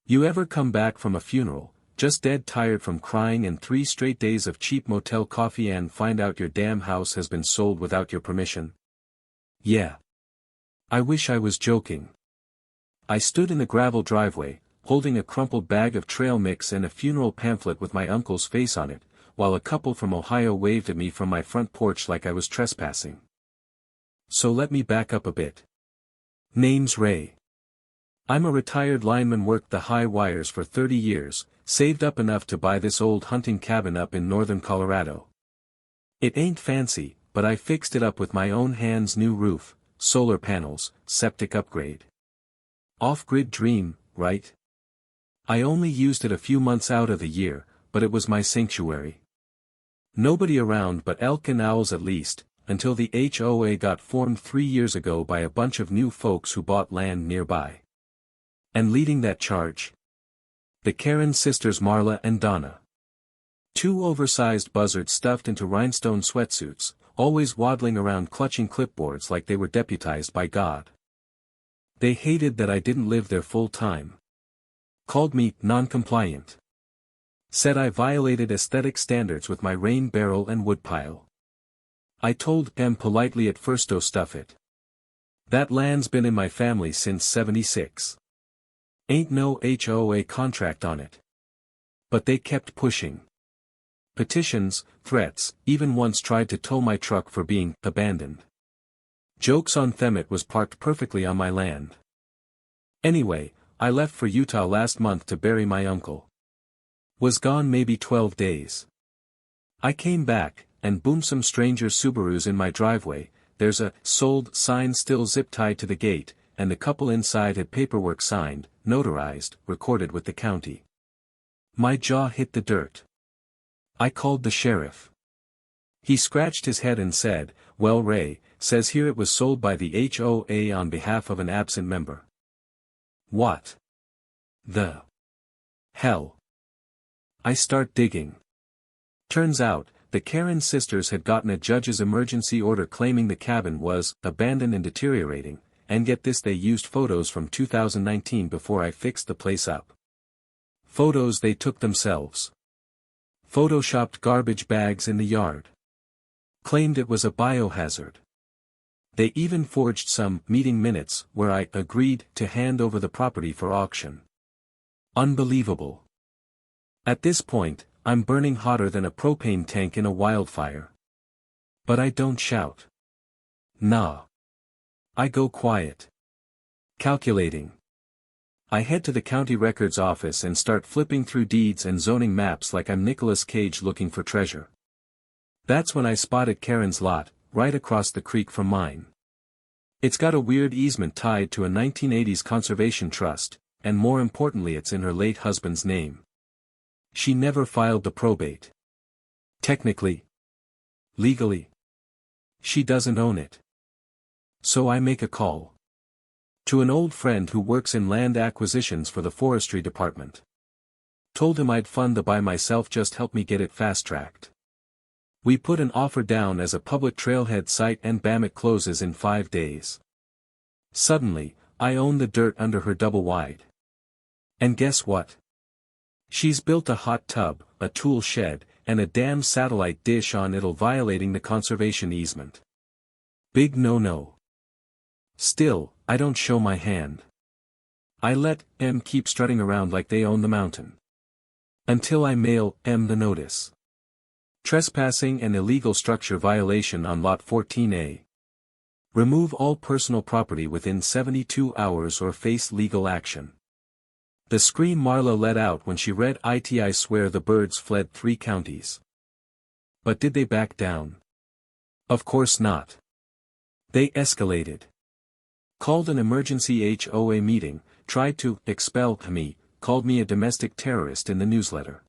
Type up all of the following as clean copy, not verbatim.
You ever come back from a funeral, just dead tired from crying and 3 straight days of cheap motel coffee and find out your damn house has been sold without your permission? Yeah. I wish I was joking. I stood in the gravel driveway, holding a crumpled bag of trail mix and a funeral pamphlet with my uncle's face on it, while a couple from Ohio waved at me from my front porch like I was trespassing. So let me back up a bit. Name's Ray. I'm a retired lineman, worked the high wires for 30 years, saved up enough to buy this old hunting cabin up in northern Colorado. It ain't fancy, but I fixed it up with my own hands: new roof, solar panels, septic upgrade. Off-grid dream, right? I only used it a few months out of the year, but it was my sanctuary. Nobody around but elk and owls at least, until the HOA got formed 3 years ago by a bunch of new folks who bought land nearby. And leading that charge? The Karen sisters Marla and Donna. 2 oversized buzzards stuffed into rhinestone sweatsuits, always waddling around clutching clipboards like they were deputized by God. They hated that I didn't live there full time. Called me non-compliant. Said I violated aesthetic standards with my rain barrel and woodpile. I told them politely at first, "Oh, stuff it. That land's been in my family since '76. Ain't no HOA contract on it." But they kept pushing. Petitions, threats, even once tried to tow my truck for being abandoned. Jokes on them, it was parked perfectly on my land. Anyway, I left for Utah last month to bury my uncle. Was gone maybe 12 days. I came back, and boom, some stranger Subarus in my driveway. There's a "sold" sign still zip-tied to the gate, and the couple inside had paperwork signed, notarized, recorded with the county. My jaw hit the dirt. I called the sheriff. He scratched his head and said, "Well, Ray, says here it was sold by the HOA on behalf of an absent member." What the hell? I start digging. Turns out, the Karen sisters had gotten a judge's emergency order claiming the cabin was abandoned and deteriorating, and get this, they used photos from 2019 before I fixed the place up. Photos they took themselves. Photoshopped garbage bags in the yard. Claimed it was a biohazard. They even forged some meeting minutes where I agreed to hand over the property for auction. Unbelievable. At this point, I'm burning hotter than a propane tank in a wildfire. But I don't shout. Nah. I go quiet. Calculating. I head to the county records office and start flipping through deeds and zoning maps like I'm Nicolas Cage looking for treasure. That's when I spotted Karen's lot, right across the creek from mine. It's got a weird easement tied to a 1980s conservation trust, and more importantly, it's in her late husband's name. She never filed the probate. Technically. Legally. She doesn't own it. So I make a call. To an old friend who works in land acquisitions for the forestry department. Told him I'd fund the buy myself, just help me get it fast-tracked. We put an offer down as a public trailhead site and bam, it closes in 5 days. Suddenly, I own the dirt under her double wide. And guess what? She's built a hot tub, a tool shed, and a damn satellite dish on it, violating the conservation easement. Big no-no. Still, I don't show my hand. I let them keep strutting around like they own the mountain. Until I mail them the notice. Trespassing and illegal structure violation on Lot 14A. Remove all personal property within 72 hours or face legal action. The scream Marla let out when she read it, I swear the birds fled 3 counties. But did they back down? Of course not. They escalated. Called an emergency HOA meeting, tried to expel me, called me a domestic terrorist in the newsletter.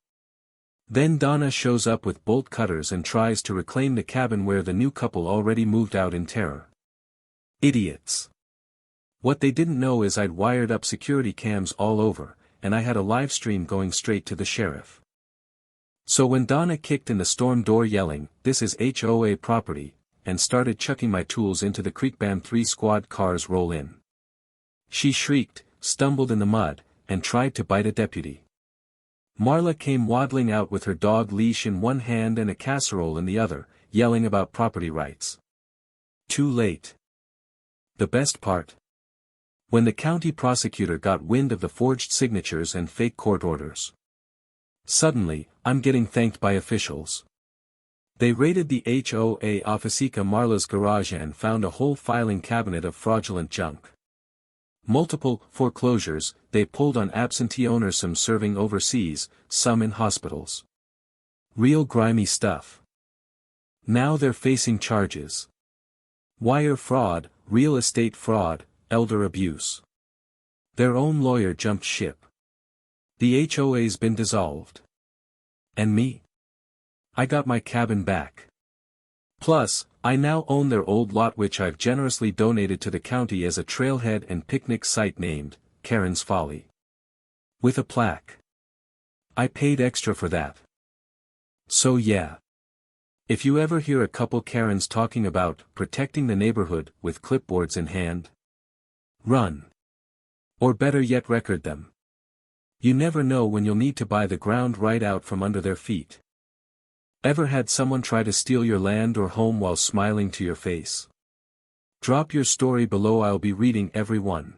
Then Donna shows up with bolt cutters and tries to reclaim the cabin where the new couple already moved out in terror. Idiots. What they didn't know is I'd wired up security cams all over, and I had a live stream going straight to the sheriff. So when Donna kicked in the storm door yelling, "This is HOA property," and started chucking my tools into the creek, bam, 3 squad cars roll in. She shrieked, stumbled in the mud, and tried to bite a deputy. Marla came waddling out with her dog leash in one hand and a casserole in the other, yelling about property rights. Too late. The best part? When the county prosecutor got wind of the forged signatures and fake court orders. Suddenly, I'm getting thanked by officials. They raided the HOA officeka Marla's garage and found a whole filing cabinet of fraudulent junk. Multiple foreclosures, they pulled on absentee owners, some serving overseas, some in hospitals. Real grimy stuff. Now they're facing charges. Wire fraud, real estate fraud, elder abuse. Their own lawyer jumped ship. The HOA's been dissolved. And me? I got my cabin back. Plus, I now own their old lot, which I've generously donated to the county as a trailhead and picnic site named Karen's Folly. With a plaque. I paid extra for that. So yeah. If you ever hear a couple Karens talking about protecting the neighborhood with clipboards in hand, run. Or better yet, record them. You never know when you'll need to buy the ground right out from under their feet. Ever had someone try to steal your land or home while smiling to your face? Drop your story below, I'll be reading every one.